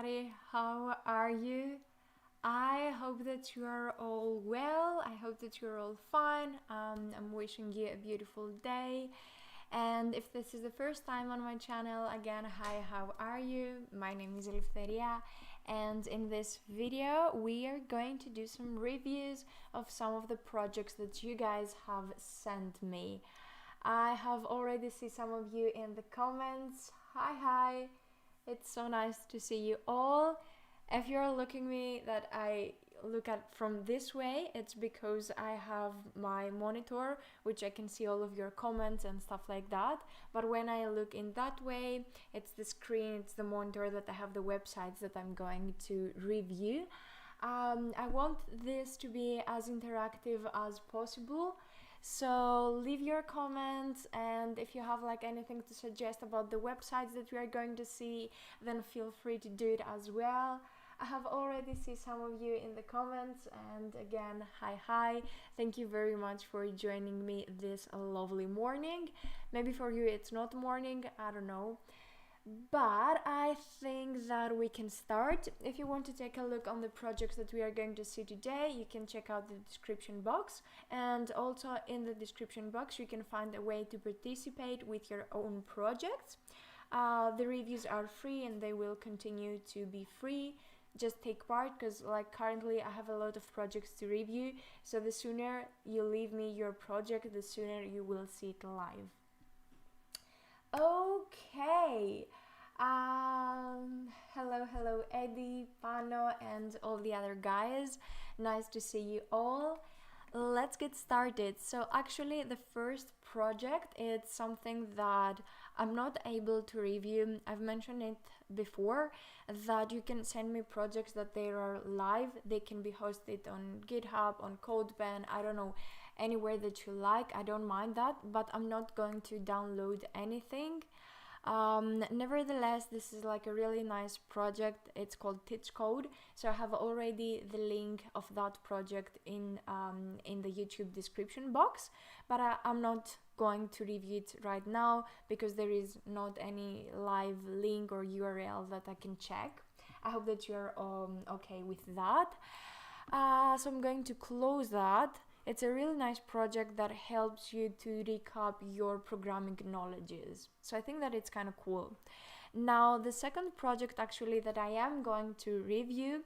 everybody, how are you? I hope that you are all well. I hope that you're all fine. I'm wishing you a beautiful day. And if this is the first time on my channel, again, hi, how are you? My name is Eleftheria, and in this video we are going to do some reviews of some of the projects that you guys have sent me. I have already seen some of you in the comments. Hi, it's so nice to see you all. If you're looking me that I look at from this way, it's because I have my monitor, which I can see all of your comments and stuff like that. But when I look in that way, it's the screen, it's the monitor that I have the websites that I'm going to review. I want this to be as interactive as possible. So leave your comments, and if you have like anything to suggest about the websites that we are going to see, then feel free to do it as well. I have already seen some of you in the comments, and again, hi, thank you very much for joining me this lovely morning. Maybe for you it's not morning, I don't know. But I think that we can start. If you want to take a look on the projects that we are going to see today, you can check out the description box, and also in the description box you can find a way to participate with your own projects. The reviews are free and they will continue to be free. Just take part, because like currently I have a lot of projects to review, so the sooner you leave me your project, the sooner you will see it live. Okay, hello Eddie, Pano, and all the other guys. Nice to see you all. Let's get started. So actually the first project is something that I'm not able to review. I've mentioned it before that you can send me projects that they are live. They can be hosted on GitHub, on codepen, I don't know, anywhere that you like. I don't mind that, but I'm not going to download anything. Nevertheless, this is like a really nice project. It's called Dcode, so I have already the link of that project in the YouTube description box, but I'm not going to review it right now because there is not any live link or URL that I can check. I hope that you're okay with that. So I'm going to close that. It's a really nice project that helps you to recap your programming knowledges. So I think that it's kind of cool. Now, the second project actually that I am going to review,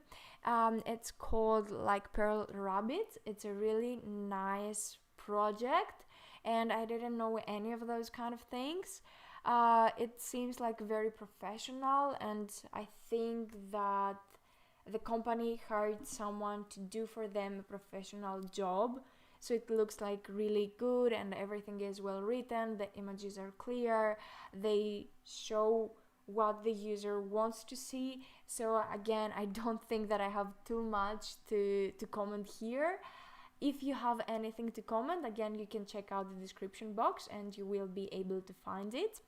it's called like Pearl Rabbit. It's a really nice project, and I didn't know any of those kind of things. It seems like very professional, and I think that the company hired someone to do for them a professional job, so it looks like really good and everything is well written, the images are clear, they show what the user wants to see. So again, I don't think that I have too much to comment here. If you have anything to comment, again, you can check out the description box and you will be able to find it.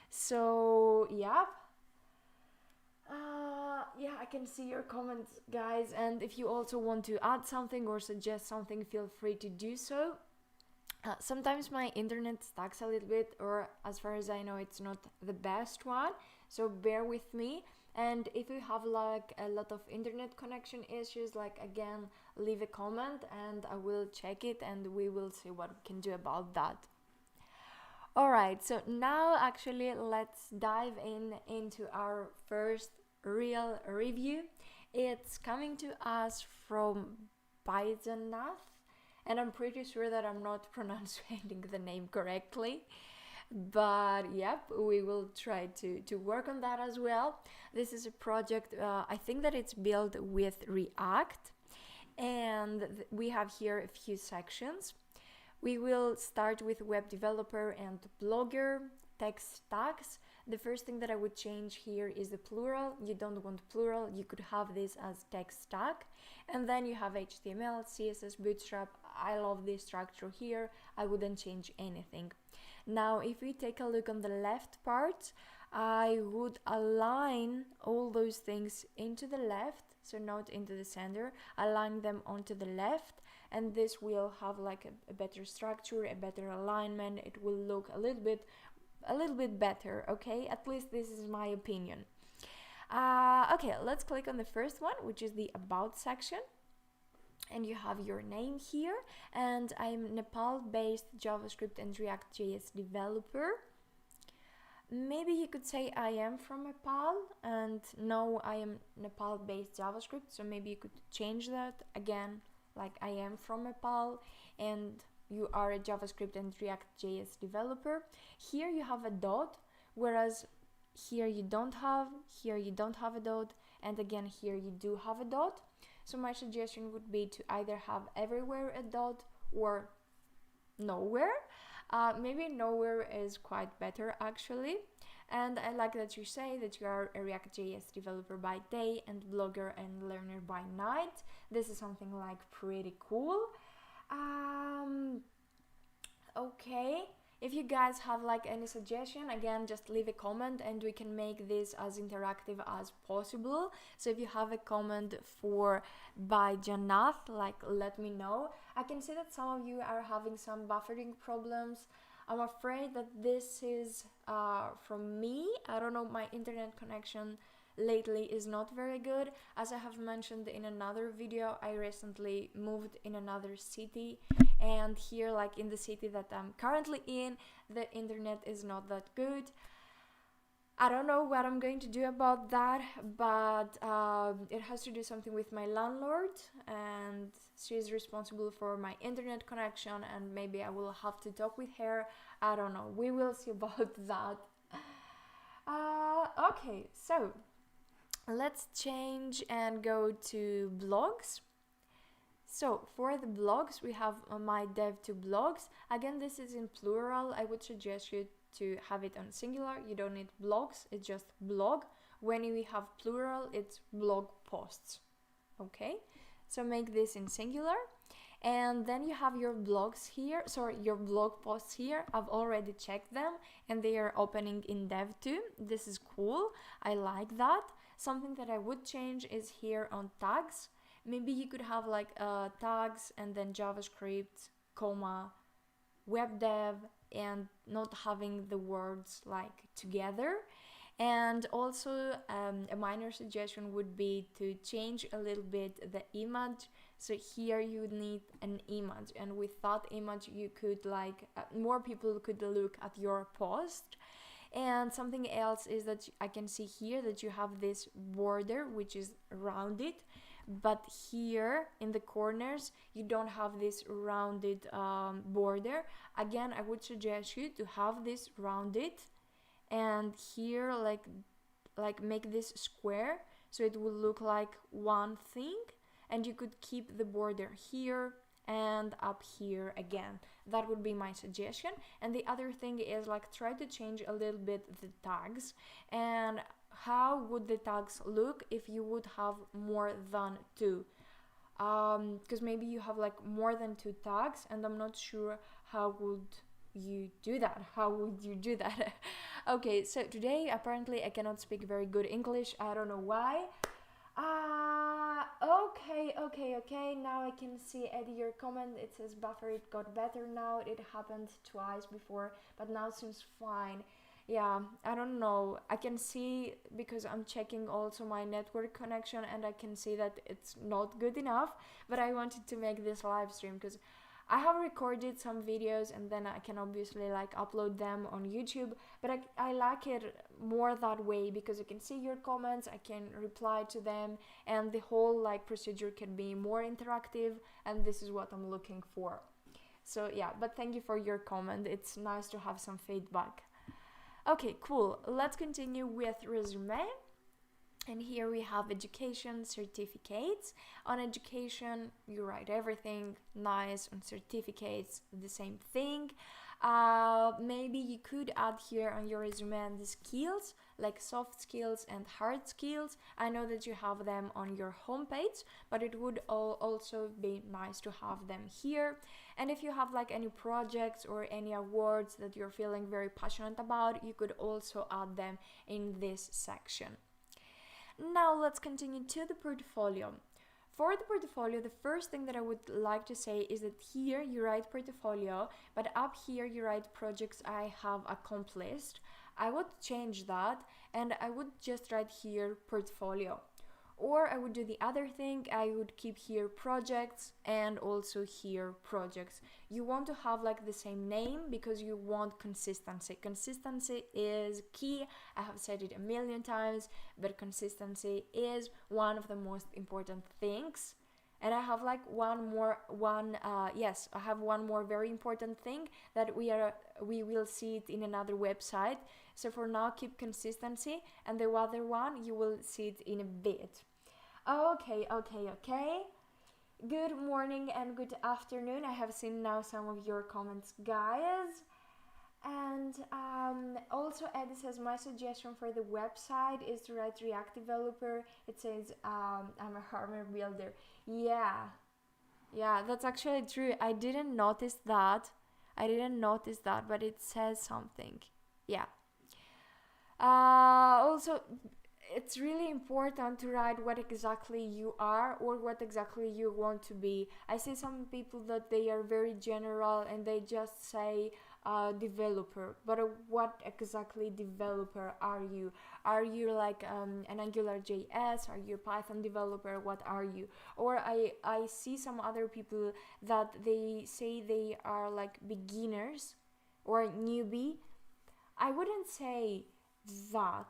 So yeah, I can see your comments, guys, and if you also want to add something or suggest something, feel free to do so. Sometimes my internet stacks a little bit, or as far as I know it's not the best one, so bear with me. And if you have like a lot of internet connection issues, like again, leave a comment and I will check it and we will see what we can do about that. Alright, so now actually let's dive into our first real review. It's coming to us from Baidzanath, and I'm pretty sure that I'm not pronouncing the name correctly, but yep, we will try to work on that as well. This is a project, I think that it's built with React, and we have here a few sections. We will start with web developer and blogger, tech stacks. The first thing that I would change here is the plural. You don't want plural, you could have this as tech stack. And then you have HTML, CSS, Bootstrap. I love this structure here. I wouldn't change anything. Now, if we take a look on the left part, I would align all those things into the left, so not into the center, align them onto the left, and this will have like a better structure, a better alignment. It will look a little bit better, okay? At least this is my opinion. Okay, let's click on the first one, which is the About section. And you have your name here, and I'm Nepal-based JavaScript and React.js developer. Maybe you could say I am from Nepal, and no, I am Nepal-based JavaScript, so maybe you could change that again, like I am from Nepal, and you are a JavaScript and React.js developer. Here you have a dot, whereas here you don't have a dot, and again here you do have a dot. So my suggestion would be to either have everywhere a dot or nowhere. Maybe nowhere is quite better actually. And I like that you say that you are a React.js developer by day and blogger and learner by night. This is something like pretty cool. Okay, if you guys have like any suggestion, again, just leave a comment and we can make this as interactive as possible. So if you have a comment for by Janath, like let me know. I can see that some of you are having some buffering problems. I'm afraid that this is from me. I don't know, my internet connection lately is not very good. As I have mentioned in another video, I recently moved in another city, and here, like in the city that I'm currently in, the internet is not that good. I don't know what I'm going to do about that, but it has to do something with my landlord, and she's responsible for my internet connection, and maybe I will have to talk with her. I don't know, we will see about that. Okay, so let's change and go to blogs. So for the blogs, we have my dev2 blogs. Again, this is in plural. I would suggest you to have it on singular. You don't need blogs, it's just blog. When we have plural, it's blog posts. Okay, so make this in singular. And then you have your blogs here, your blog posts here. I've already checked them and they are opening in dev2. This is cool, I like that. Something that I would change is here on tags. Maybe you could have like tags and then JavaScript, comma, web dev, and not having the words like together. And also a minor suggestion would be to change a little bit the image. So here you need an image, and with that image you could like more people could look at your post. And something else is that I can see here that you have this border which is rounded, but here in the corners you don't have this rounded border. Again, I would suggest you to have this rounded, and here like make this square so it will look like one thing, and you could keep the border here and up here again. That would be my suggestion. And the other thing is like try to change a little bit the tags. And how would the tags look if you would have more than two? Because maybe you have like more than two tags, and I'm not sure how would you do that. Okay, so today apparently I cannot speak very good English. I don't know why. Okay, now I can see, Eddie, your comment. It says buffer, it got better now. It happened twice before, but now seems fine. Yeah, I don't know. I can see, because I'm checking also my network connection, and I can see that it's not good enough, but I wanted to make this live stream because I have recorded some videos and then I can obviously like upload them on YouTube, but I like it more that way because I can see your comments, I can reply to them, and the whole like procedure can be more interactive, and this is what I'm looking for. So yeah, but thank you for your comment. It's nice to have some feedback. Okay, cool. Let's continue with resume. And here we have education certificates. On education, you write everything nice. On certificates, the same thing. Maybe you could add here on your resume the skills, like soft skills and hard skills. I know that you have them on your homepage, but it would also be nice to have them here. And if you have like any projects or any awards that you're feeling very passionate about, you could also add them in this section. Now let's continue to the portfolio. For the portfolio, the first thing that I would like to say is that here you write portfolio, but up here you write projects I have accomplished. I would change that and I would just write here portfolio. Or I would do the other thing, I would keep here projects and also here projects. You want to have like the same name because you want consistency. Consistency is key. I have said it a million times, but consistency is one of the most important things. And I have like I have one more very important thing that we will see it in another website. So for now, keep consistency, and the other one you will see it in a bit. Okay. Good morning and good afternoon. I have seen now some of your comments, guys. And also Eddie says, my suggestion for the website is to write React developer. It says I'm a hardware builder. Yeah, that's actually true. I didn't notice that, but it says something. Yeah. Also, it's really important to write what exactly you are or what exactly you want to be. I see some people that they are very general and they just say developer, but what exactly developer are you? Are you like an Angular JS? Are you a Python developer? What are you? Or I see some other people that they say they are like beginners or newbie. I wouldn't say that,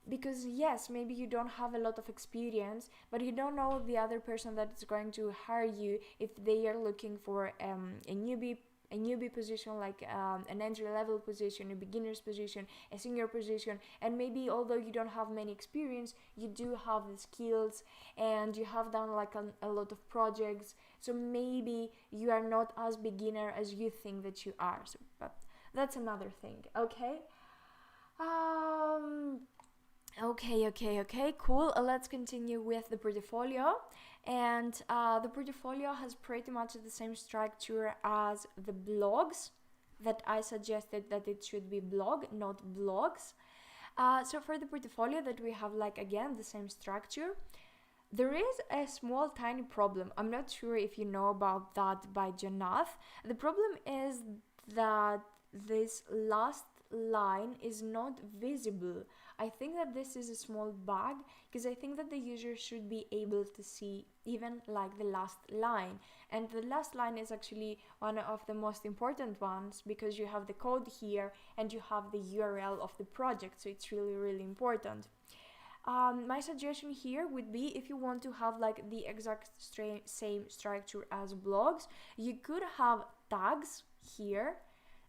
because yes, maybe you don't have a lot of experience, but you don't know the other person that is going to hire you if they are looking for a newbie position, like an entry-level position, a beginner's position, a senior position, and maybe although you don't have many experience, you do have the skills and you have done like a lot of projects, so maybe you are not as beginner as you think that you are. So, but that's another thing. Okay. Okay, cool. Let's continue with the portfolio. And the portfolio has pretty much the same structure as the blogs that I suggested that it should be blog, not blogs. So for the portfolio that we have like again the same structure, there is a small tiny problem. I'm not sure if you know about that by Janath. The problem is that this last line is not visible. I think that this is a small bug because I think that the user should be able to see even like the last line, and the last line is actually one of the most important ones because you have the code here and you have the URL of the project, so it's really important. My suggestion here would be, if you want to have like the exact same structure as blogs, you could have tags here.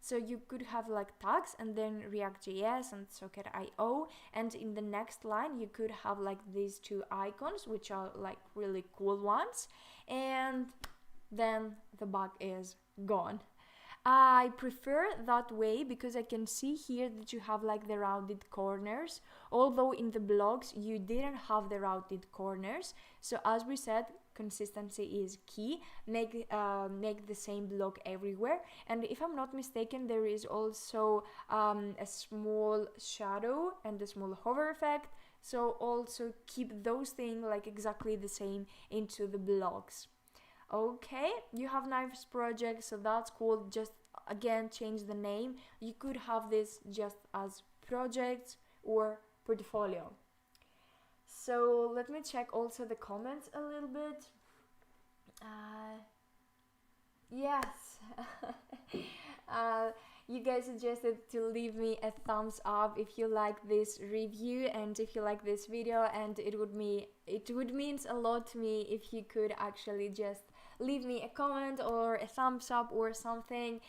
So you could have like tags and then React.js and Socket.io, and in the next line you could have like these two icons, which are like really cool ones, and then the bug is gone. I prefer that way because I can see here that you have like the rounded corners, although in the blogs you didn't have the rounded corners. So as we said, consistency is key. Make the same block everywhere, and if I'm not mistaken, there is also a small shadow and a small hover effect, so also keep those things like exactly the same into the blocks. Okay, you have nice projects, so that's cool. Just again change the name. You could have this just as projects or portfolio. So let me check also the comments a little bit. Yes. You guys suggested to leave me a thumbs up if you like this review and if you like this video, and it would mean a lot to me if you could actually just leave me a comment or a thumbs up or something.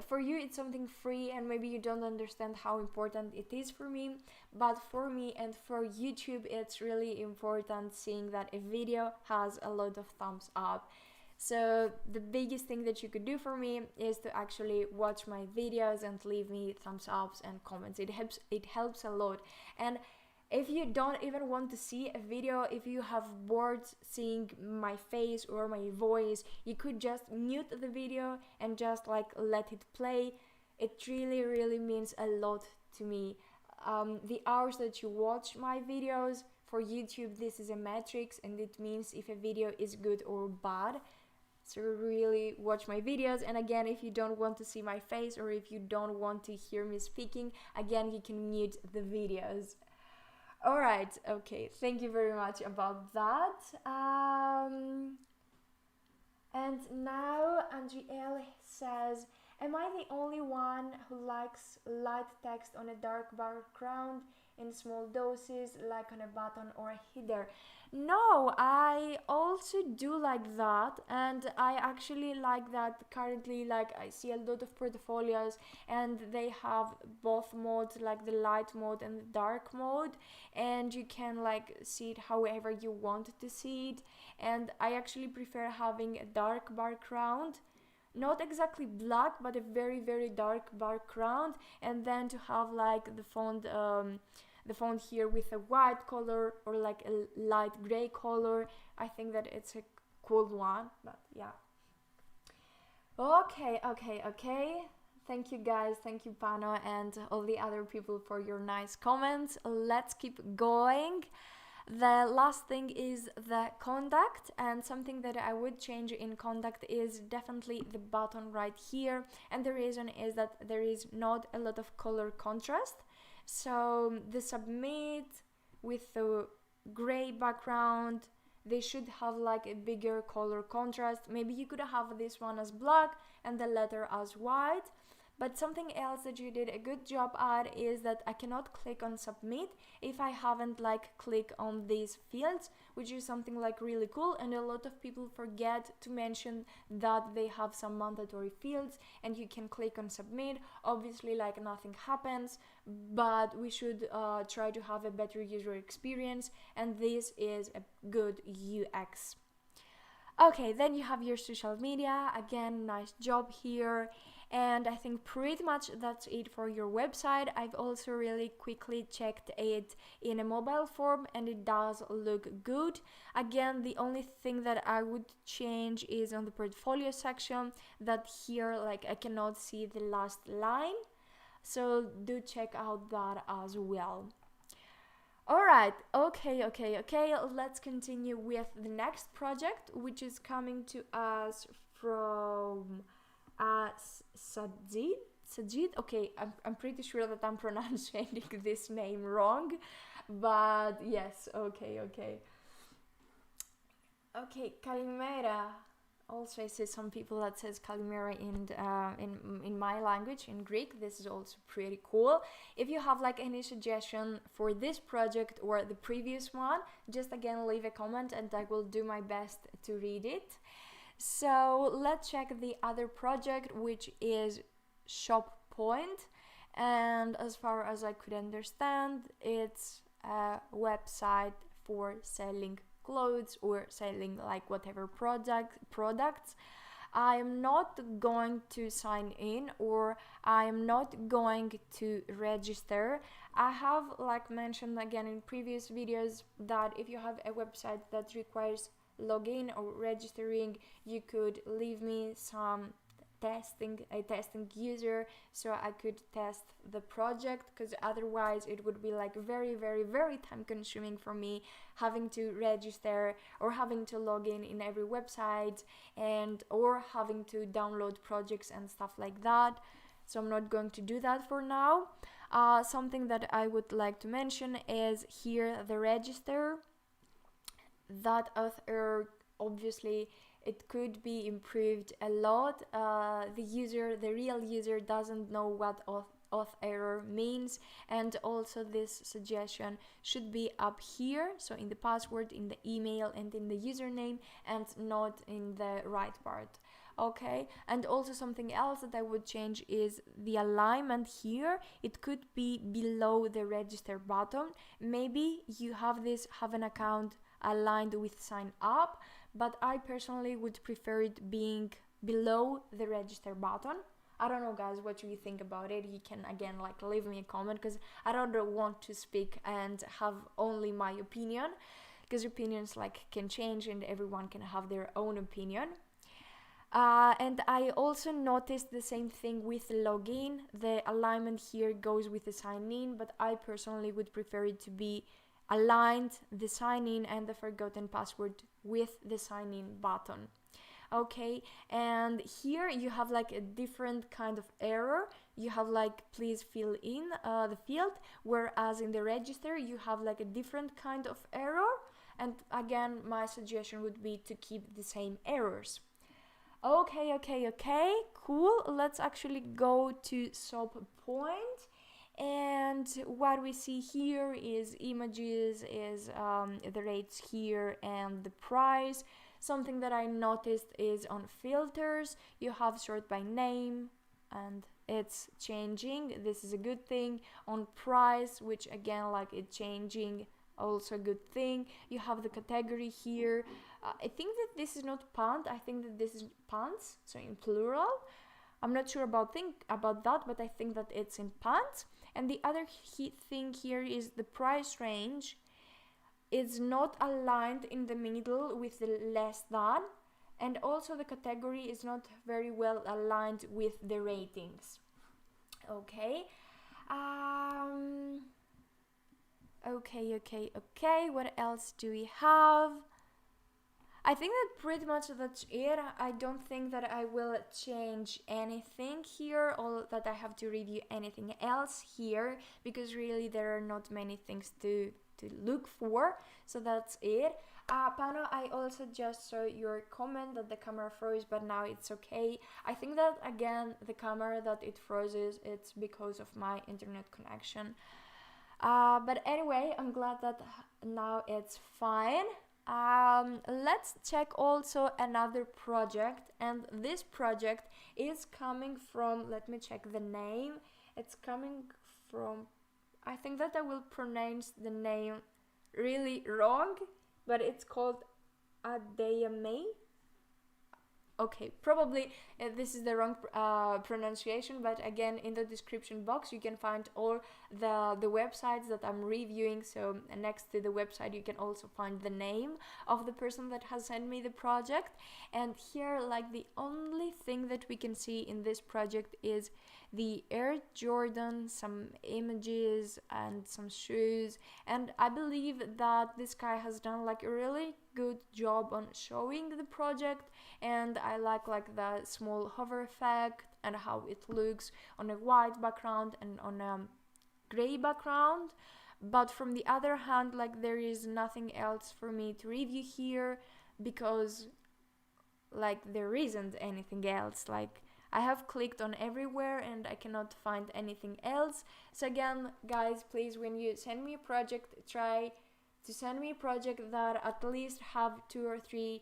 For you it's something free and maybe you don't understand how important it is for me, but for me and for YouTube it's really important seeing that a video has a lot of thumbs up. So the biggest thing that you could do for me is to actually watch my videos and leave me thumbs ups and comments. It helps a lot. And if you don't even want to see a video, if you have bored seeing my face or my voice, you could just mute the video and just like let it play. It really means a lot to me. The hours that you watch my videos, for YouTube this is a matrix, and it means if a video is good or bad. to really watch my videos. And again, if you don't want to see my face or if you don't want to hear me speaking, again, you can mute the videos. All right, okay, thank you very much about that. And now Andriel says, am I the only one who likes light text on a dark background in small doses, like on a button or a header? No, I also do like that, and I actually like that currently. Like, I see a lot of portfolios and they have both modes, like the light mode and the dark mode, and you can like see it however you want to see it. And I actually prefer having a dark background, not exactly black, but a very, very dark background, and then to have like the font here with a white color or like a light gray color. I think that it's a cool one, but yeah. Okay. Thank you guys, thank you Pano and all the other people for your nice comments. Let's keep going. The last thing is the contact, and something that I would change in contact is definitely the button right here, and the reason is that there is not a lot of color contrast. So the submit with the gray background, they should have like a bigger color contrast. Maybe you could have this one as black and the letter as white. But something else that you did a good job at is that I cannot click on submit if I haven't like click on these fields, which is something like really cool. And a lot of people forget to mention that they have some mandatory fields and you can click on submit. Obviously, like nothing happens, but we should try to have a better user experience, and this is a good UX. Okay, then you have your social media. Again, nice job here. And I think pretty much that's it for your website. I've also really quickly checked it in a mobile form and it does look good. Again, the only thing that I would change is on the portfolio section, that here like I cannot see the last line. So do check out that as well. Alright, okay, let's continue with the next project, which is coming to us from Sajid. Okay, I'm pretty sure that I'm pronouncing this name wrong, but yes, okay. Okay, Kalimera. Also, I see some people that says Kalimera in my language, in Greek. This is also pretty cool. If you have like any suggestion for this project or the previous one, just again leave a comment and I will do my best to read it. So let's check the other project, which is Shop Point, and as far as I could understand, it's a website for selling clothes or selling like whatever products. I am not going to sign in, or I am not going to register. I have like mentioned again in previous videos that if you have a website that requires login or registering, you could leave me some testing user so I could test the project, because otherwise it would be like very time consuming for me having to register or having to log in every website and or having to download projects and stuff like that. So I'm not going to do that for now. Something that I would like to mention is here the register. That author, obviously it could be improved a lot. The real user doesn't know what auth error means, and also this suggestion should be up here, so in the password, in the email and in the username, and not in the right part. Okay, and also something else that I would change is the alignment here. It could be below the register button. Maybe you have an account aligned with sign up, but I personally would prefer it being below the register button. I don't know guys, what do you think about it? You can again like leave me a comment, because I don't want to speak and have only my opinion, because opinions like can change and everyone can have their own opinion. And I also noticed the same thing with login. The alignment here goes with the sign in, but I personally would prefer it to be aligned, the sign in and the forgotten password with the sign in button. Okay, and here you have like a different kind of error. You have like please fill in the field, whereas in the register you have like a different kind of error. And again, my suggestion would be to keep the same errors. Okay, cool. Let's actually go to sub point. And what we see here is images, is the rates here and the price. Something that I noticed is on filters, you have sort by name and it's changing. This is a good thing. On price, which again, like it's changing, also a good thing. You have the category here. I think that this is not pant, I think that this is pants, so in plural. I'm not sure about that, but I think that it's in pants. And the other thing here is the price range is not aligned in the middle with the less than, and also the category is not very well aligned with the ratings. Okay. Okay, what else do we have? I think that pretty much that's it. I don't think that I will change anything here, or that I have to review anything else here, because really there are not many things to look for. So that's it. Pano, I also just saw your comment that the camera froze, but now it's okay. I think that again, the camera that it freezes, it's because of my internet connection. But anyway, I'm glad that now it's fine. Let's check also another project, and this project is coming from, let me check the name. It's coming from, I think that I will pronounce the name really wrong, but it's called Adeyame. Okay, probably this is the wrong pronunciation, but again, in the description box you can find all the websites that I'm reviewing. So next to the website you can also find the name of the person that has sent me the project. And here, like, the only thing that we can see in this project is the Air Jordan, some images and some shoes. And I believe that this guy has done like a really good job on showing the project, and I like the small hover effect and how it looks on a white background and on a gray background. But from the other hand, like, there is nothing else for me to review here, because like there isn't anything else. Like, I have clicked on everywhere and I cannot find anything else. So again, guys, please, when you send me a project, try to send me a project that at least have 2 or 3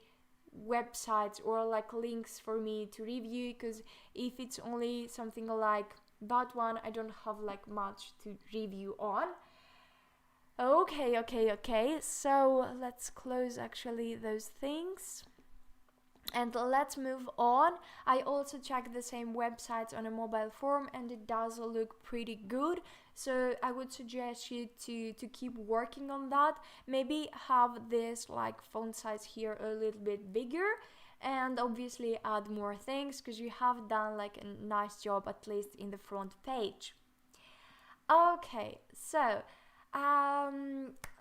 websites or like links for me to review, because if it's only something like that one, I don't have like much to review on. Okay, so let's close actually those things and let's move on. I also checked the same websites on a mobile form and it does look pretty good. So I would suggest you to keep working on that. Maybe have this like font size here a little bit bigger, and obviously add more things, because you have done like a nice job, at least in the front page. Okay, so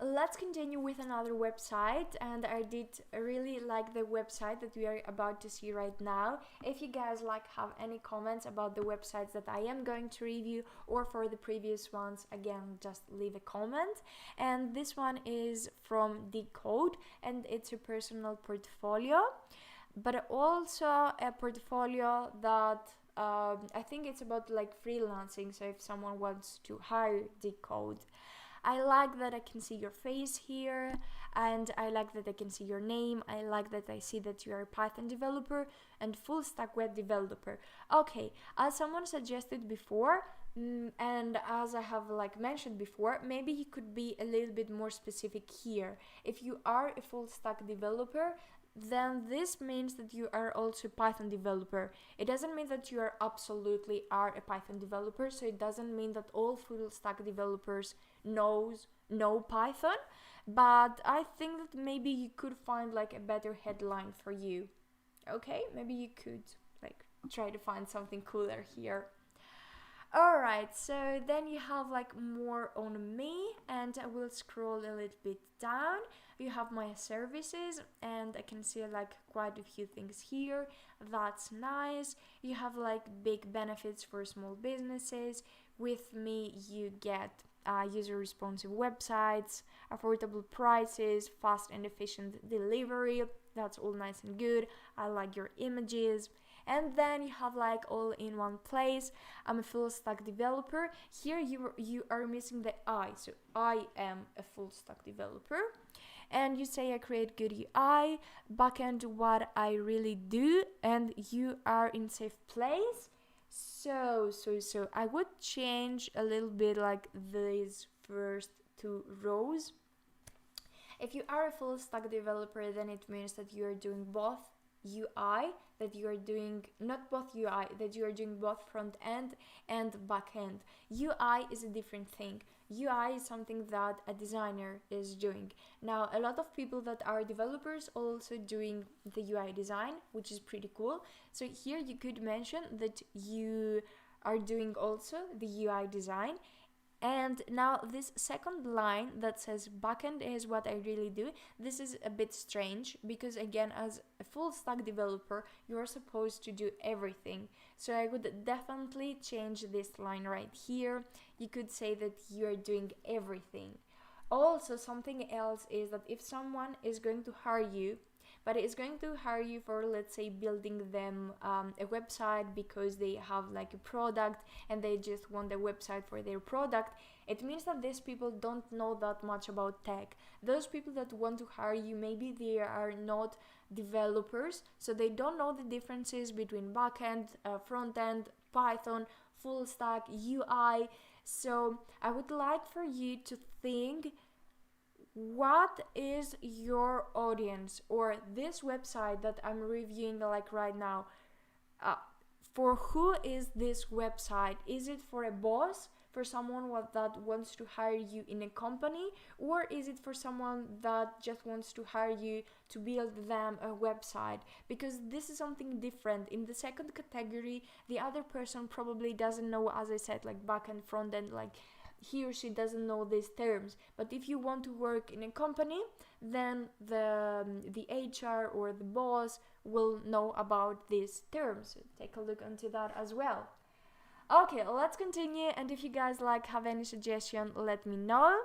let's continue with another website, and I did really like the website that we are about to see right now. If you guys have any comments about the websites that I am going to review or for the previous ones, again, just leave a comment. And this one is from Dcode, and it's a personal portfolio, but also a portfolio that I think it's about like freelancing. So if someone wants to hire Dcode, I like that I can see your face here, and I like that I can see your name. I like that I see that you are a Python developer and full stack web developer. Okay, as someone suggested before, and as I have mentioned before, maybe you could be a little bit more specific here. If you are a full stack developer, then this means that you are also a Python developer. It doesn't mean that you are absolutely a Python developer, so it doesn't mean that all full stack developers know Python, but I think that maybe you could find a better headline for you. Okay, maybe you could try to find something cooler here. Alright, so then you have like more on me, and I will scroll a little bit down. You have my services, and I can see like quite a few things here. That's nice. You have like big benefits for small businesses. With me you get user responsive websites, affordable prices, fast and efficient delivery. That's all nice and good. I like your images. And then you have like all in one place. I'm a full stack developer. Here you are missing the I, so I am a full stack developer. And you say I create good UI, backend what I really do, and you are in safe place. So I would change a little bit like these first two rows. If you are a full stack developer, then it means that you are doing both UI, that you are doing not both UI, that you are doing both front end and back end. UI is a different thing. UI is something that a designer is doing. Now, a lot of people that are developers also doing the UI design, which is pretty cool. So here you could mention that you are doing also the UI design. And now this second line that says backend is what I really do. This is a bit strange because again, as a full stack developer, you are supposed to do everything. So I would definitely change this line right here. You could say that you are doing everything. Also, something else is that if someone is going to hire you, but it's going to hire you for, let's say, building them a website because they have like a product and they just want a website for their product, it means that these people don't know that much about tech. Those people that want to hire you, maybe they are not developers, so they don't know the differences between backend, frontend, Python, full stack, UI. So I would like for you to think, what is your audience, or this website that I'm reviewing like right now, for who is this website? Is it for a boss, for someone that wants to hire you in a company, or is it for someone that just wants to hire you to build them a website? Because this is something different. In the second category, the other person probably doesn't know, as I said, like back and front end, like he or she doesn't know these terms. But if you want to work in a company, then the HR or the boss will know about these terms. So take a look into that as well. Okay, let's continue, and if you guys like have any suggestion, let me know.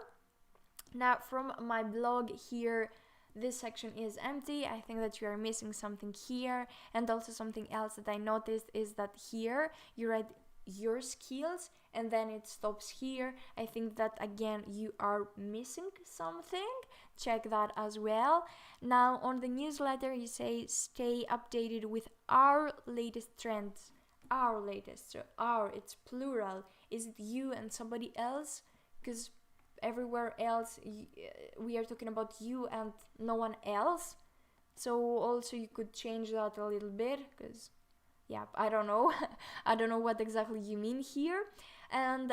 Now, from my blog here, this section is empty. I think that you are missing something here, and also something else that I noticed is that here you write your skills and then it stops here. I think that again you are missing something. Check that as well. Now on the newsletter you say stay updated with our latest trends. Our latest, so our, it's plural. Is it you and somebody else? Because everywhere else we are talking about you and no one else. So also you could change that a little bit, because yeah, I don't know. I don't know what exactly you mean here. And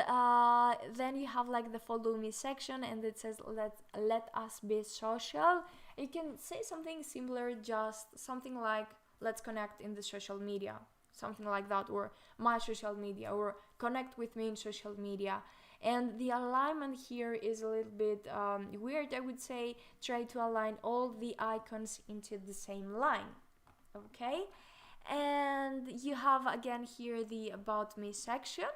then you have like the follow me section, and it says let us be social. You can say something similar, just something like let's connect in the social media, something like that, or my social media, or connect with me in social media. And the alignment here is a little bit weird, I would say. Try to align all the icons into the same line. Okay, and you have again here the about me section,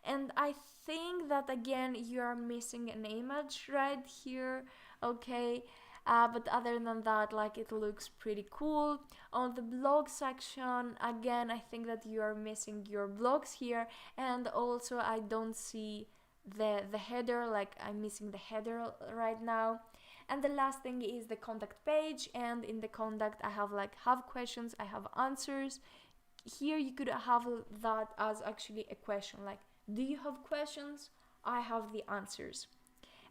and I think that again you are missing an image right here. Okay, but other than that, like, it looks pretty cool. On the blog section, again, I think that you are missing your blogs here, and also I don't see the header, like I'm missing the header right now. And the last thing is the contact page, and in the contact I have like have questions, I have answers. Here you could have that as actually a question, like do you have questions? I have the answers.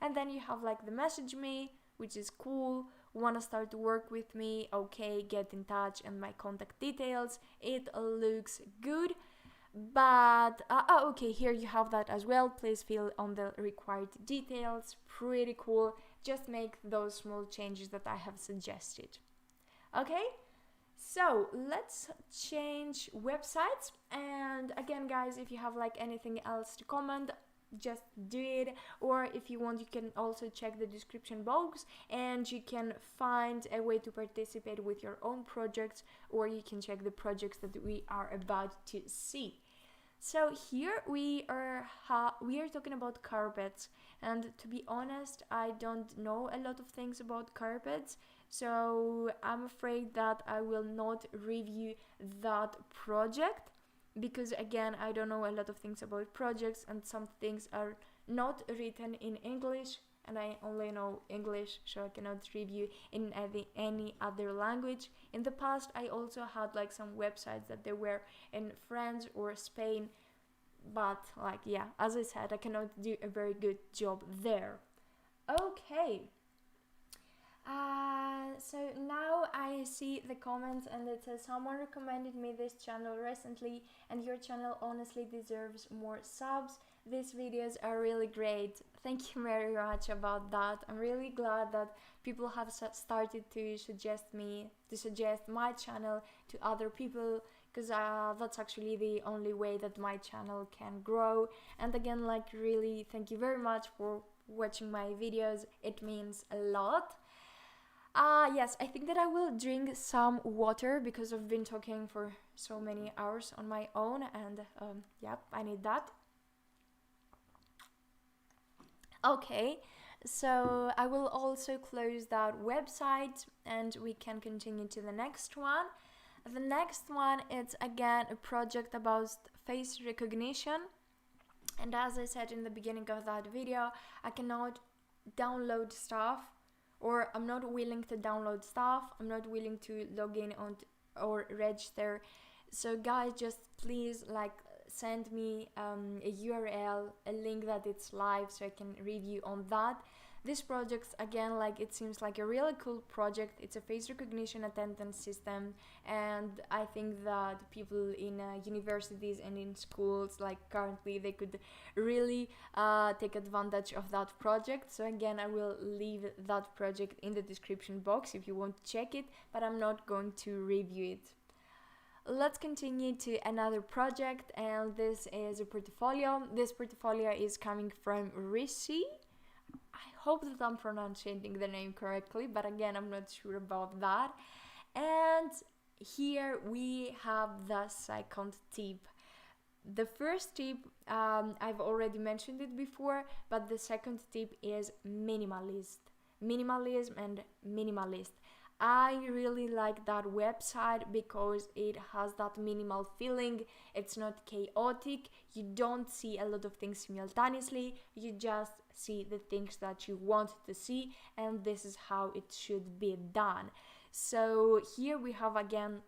And then you have like the message me, which is cool. Want to start to work with me? Okay, get in touch, and my contact details. It looks good. But okay, here you have that as well. Please fill on the required details. Pretty cool. Just make those small changes that I have suggested. Okay, So let's change websites. And again, guys, if you have like anything else to comment, just do it. Or if you want, you can also check the description box and you can find a way to participate with your own projects, or you can check the projects that we are about to see. So here we are talking about carpets, and to be honest, I don't know a lot of things about carpets, so I'm afraid that I will not review that project, because again, I don't know a lot of things about projects, and some things are not written in English, and I only know English, so I cannot review in any other language. In the past, I also had like some websites that they were in France or Spain, but like, yeah, as I said, I cannot do a very good job there. Okay. So now I see the comments and it says, someone recommended me this channel recently and your channel honestly deserves more subs. These videos are really great. Thank you very much about that. I'm really glad that people have started to suggest my channel to other people, because that's actually the only way that my channel can grow. And again, like, really thank you very much for watching my videos. It means a lot. Yes, I think that I will drink some water because I've been talking for so many hours on my own, and yep, I need that. Okay, so I will also close that website and we can continue to the next one. The next one is again a project about face recognition, and as I said in the beginning of that video, I cannot download stuff, or I'm not willing to download stuff, I'm not willing to log in on or register. So guys, just please like send me a URL, a link that it's live, so I can review on that. This project, again, like, it seems like a really cool project. It's a face recognition attendance system, and I think that people in universities and in schools, like currently, they could really take advantage of that project. So again, I will leave that project in the description box if you want to check it, but I'm not going to review it. Let's continue to another project, and this is a portfolio. This portfolio is coming from Rishi. I hope that I'm pronouncing the name correctly, but again, I'm not sure about that. And here we have the second tip. The first tip, I've already mentioned it before, but the second tip is minimalism and minimalist. I really like that website because it has that minimal feeling. It's not chaotic. You don't see a lot of things simultaneously. You just see the things that you want to see, and this is how it should be done. So here we have again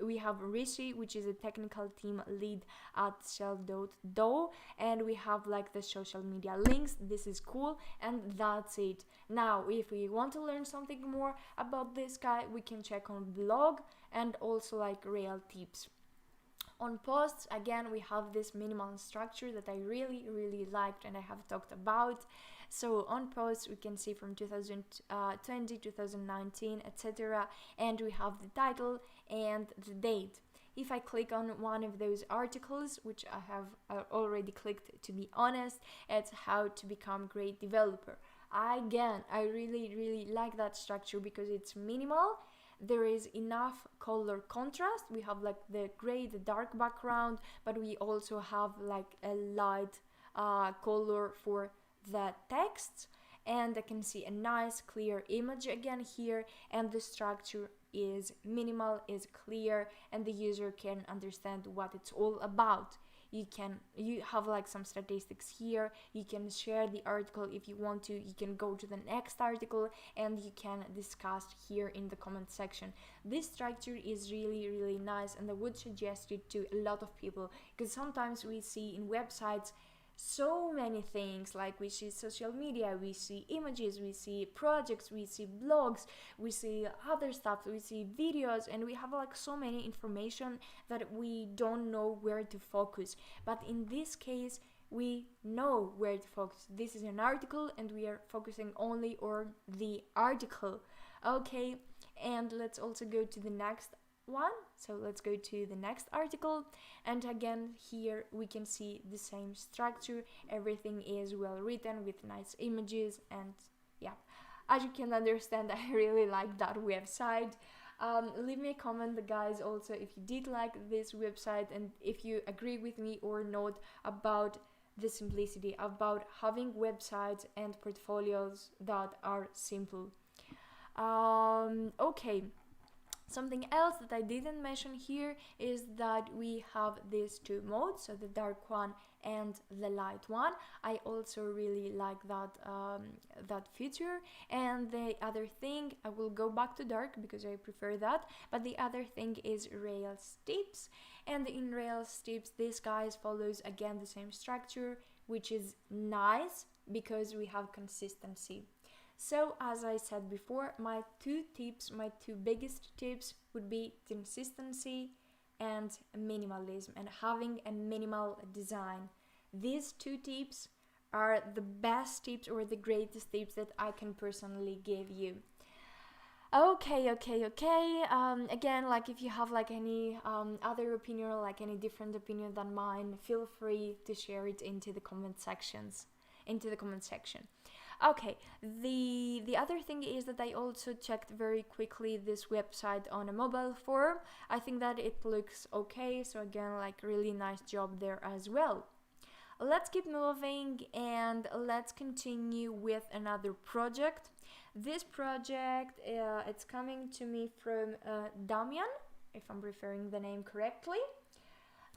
we have Rishi, which is a technical team lead at self.do, and we have like the social media links. This is cool, and that's it. Now, if we want to learn something more about this guy, we can check on blog and also like real tips. On posts, again, we have this minimal structure that I really liked and I have talked about. So on posts, we can see from 2020, 2019, etc. And we have the title and the date. If I click on one of those articles, which I have already clicked, to be honest, it's how to become a great developer. I really like that structure because it's minimal. There is enough color contrast. We have like the gray, the dark background, but we also have like a light color for the text, and I can see a nice clear image again here, and the structure is minimal, is clear, and the user can understand what it's all about. You have like some statistics here. You can share the article if you want to. You can go to the next article and you can discuss here in the comment section. This structure is really nice, and I would suggest it to a lot of people, because sometimes we see in websites so many things, like we see social media, we see images, we see projects, we see blogs, we see other stuff, we see videos, and we have like so many information that we don't know where to focus. But in this case, we know where to focus. This is an article and we are focusing only on the article. Okay, and let's also go to the next one. So let's go to the next article, and again here we can see the same structure. Everything is well written with nice images, and yeah, as you can understand, I really like that website. Leave me a comment, guys, also if you did like this website and if you agree with me or not about the simplicity, about having websites and portfolios that are simple. Okay, something else that I didn't mention here is that we have these two modes, so the dark one and the light one. I also really like that feature. And the other thing, I will go back to dark because I prefer that, but the other thing is Rails tips. And in Rails tips, this guys follows again the same structure, which is nice because we have consistency. So as I said before, my two biggest tips would be consistency and minimalism, and having a minimal design. These two tips are the best tips or the greatest tips that I can personally give you. Okay. Again, like if you have like any other opinion or like any different opinion than mine, feel free to share it into the comment section. Okay, the other thing is that I also checked very quickly this website on a mobile form. I think that it looks okay, so again, like really nice job there as well. Let's keep moving and let's continue with another project. This project, it's coming to me from Damian, if I'm referring the name correctly.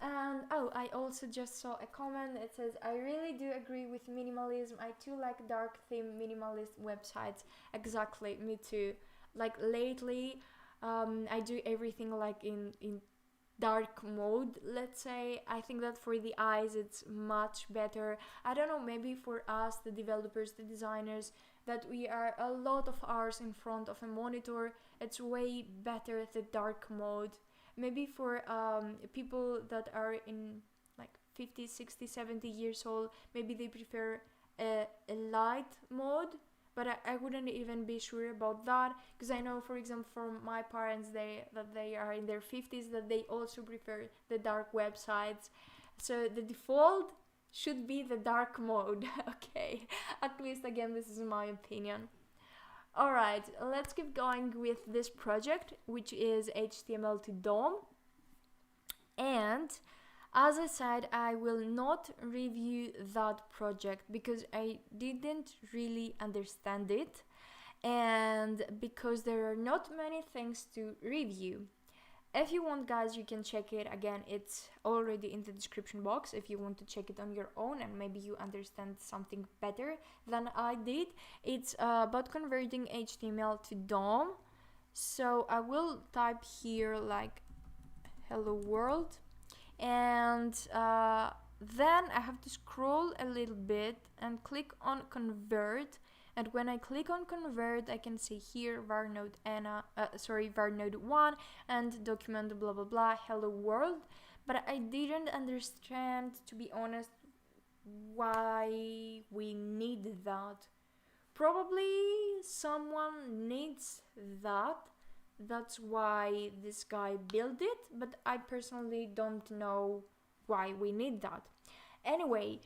And I also just saw a comment. It says, I really do agree with minimalism. I too like dark theme minimalist websites. Exactly, me too. Like lately, I do everything like in dark mode, let's say. I think that for the eyes it's much better. I don't know, maybe for us, the developers, the designers, that we are a lot of hours in front of a monitor, it's way better the dark mode. Maybe for people that are in like 50, 60, 70 years old, maybe they prefer a light mode, but I wouldn't even be sure about that, because I know, for example, from my parents, they are in their 50s, that they also prefer the dark websites. So the default should be the dark mode. Okay, at least again, this is my opinion. Alright, let's keep going with this project, which is HTML to DOM. And as I said, I will not review that project because I didn't really understand it, and because there are not many things to review. If you want, guys, you can check it. Again, it's already in the description box if you want to check it on your own and maybe you understand something better than I did. It's about converting HTML to DOM. So I will type here like hello world, and then I have to scroll a little bit and click on convert. And when I click on convert, I can see here var node var node 1 and document blah blah blah hello world. But I didn't understand, to be honest, why we need that. Probably someone needs that. That's why this guy built it, but I personally don't know why we need that. Anyway,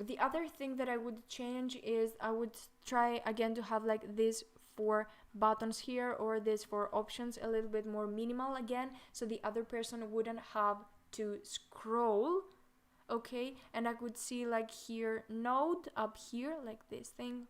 the other thing that I would change is I would try again to have like these 4 buttons here, or these 4 options, a little bit more minimal again, so the other person wouldn't have to scroll. Okay, and I could see like here node up here, like this thing,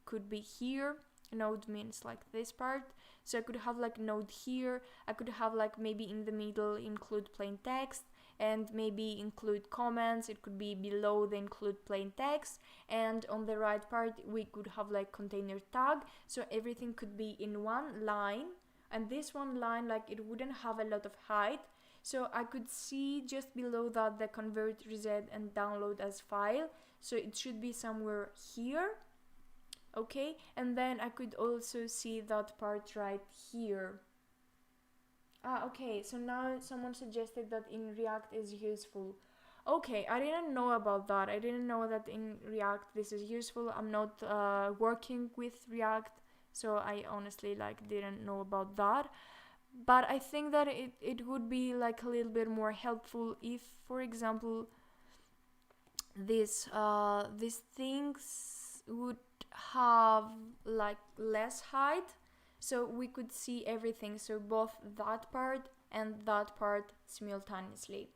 could be here. Node means like this part, so I could have like node here. I could have like maybe in the middle include plain text, and maybe include comments. It could be below the include plain text, and on the right part we could have like container tag, so everything could be in one line. And this one line, like, it wouldn't have a lot of height, so I could see just below that the convert, reset and download as file, so it should be somewhere here. Okay, and then I could also see that part right here. Okay, so now someone suggested that in React is useful. Okay, I didn't know about that. I didn't know that in React this is useful. I'm not working with React, so I honestly like didn't know about that. but I think that it would be like a little bit more helpful if, for example, these things would have like less height, so we could see everything, so both that part and that part simultaneously.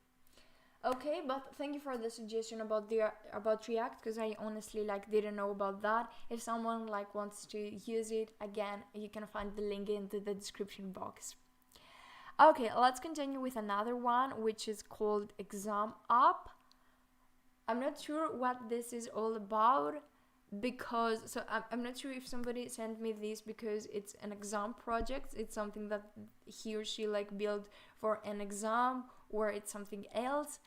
Okay, but thank you for the suggestion about React, because I honestly like didn't know about that. If someone like wants to use it, again, you can find the link into the description box. Okay, let's continue with another one, which is called Exam App. I'm not sure what this is all about, because so I'm not sure if somebody sent me this because it's an exam project, it's something that he or she like built for an exam, or it's something else.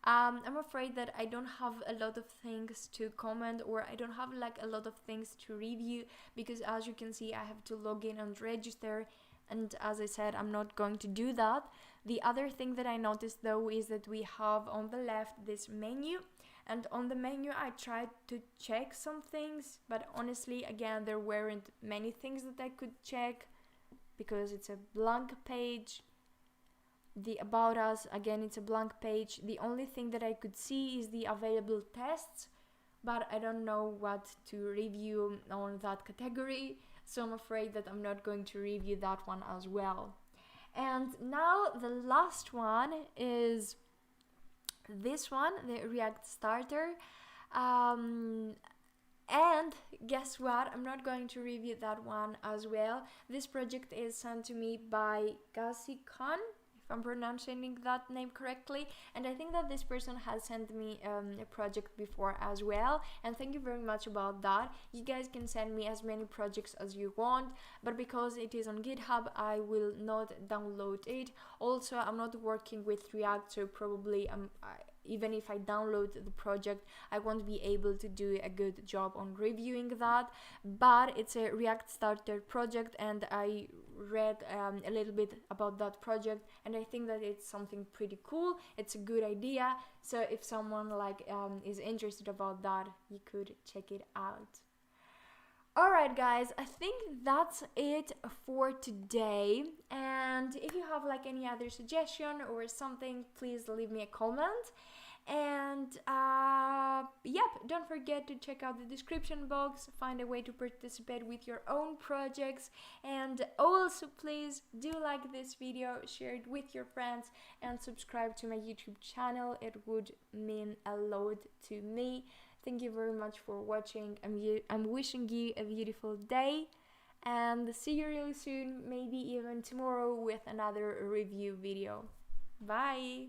I'm afraid that I don't have a lot of things to comment, or I don't have like a lot of things to review, because as you can see I have to log in and register, and as I said, I'm not going to do that. The other thing that I noticed though is that we have on the left this menu, and on the menu I tried to check some things, but honestly again there weren't many things that I could check because it's a blank page. The About Us, again, it's a blank page. The only thing that I could see is the available tests, but I don't know what to review on that category, so I'm afraid that I'm not going to review that one as well. And now the last one is this one, the React Starter. And guess what? I'm not going to review that one as well. This project is sent to me by Gasi Khan, if I'm pronouncing that name correctly, and I think that this person has sent me a project before as well, and thank you very much about that. You guys can send me as many projects as you want, but because it is on GitHub I will not download it. Also, I'm not working with React, so probably even if I download the project, I won't be able to do a good job on reviewing that. But it's a React Starter project, and I read a little bit about that project, and I think that it's something pretty cool. It's a good idea, so if someone like is interested about that, you could check it out. Alright guys, I think that's it for today, and if you have like any other suggestion or something, please leave me a comment. And yep, don't forget to check out the description box, find a way to participate with your own projects, and also please do like this video, share it with your friends, and subscribe to my YouTube channel. It would mean a lot to me. Thank you very much for watching. I'm wishing you a beautiful day, and see you really soon, maybe even tomorrow with another review video. Bye!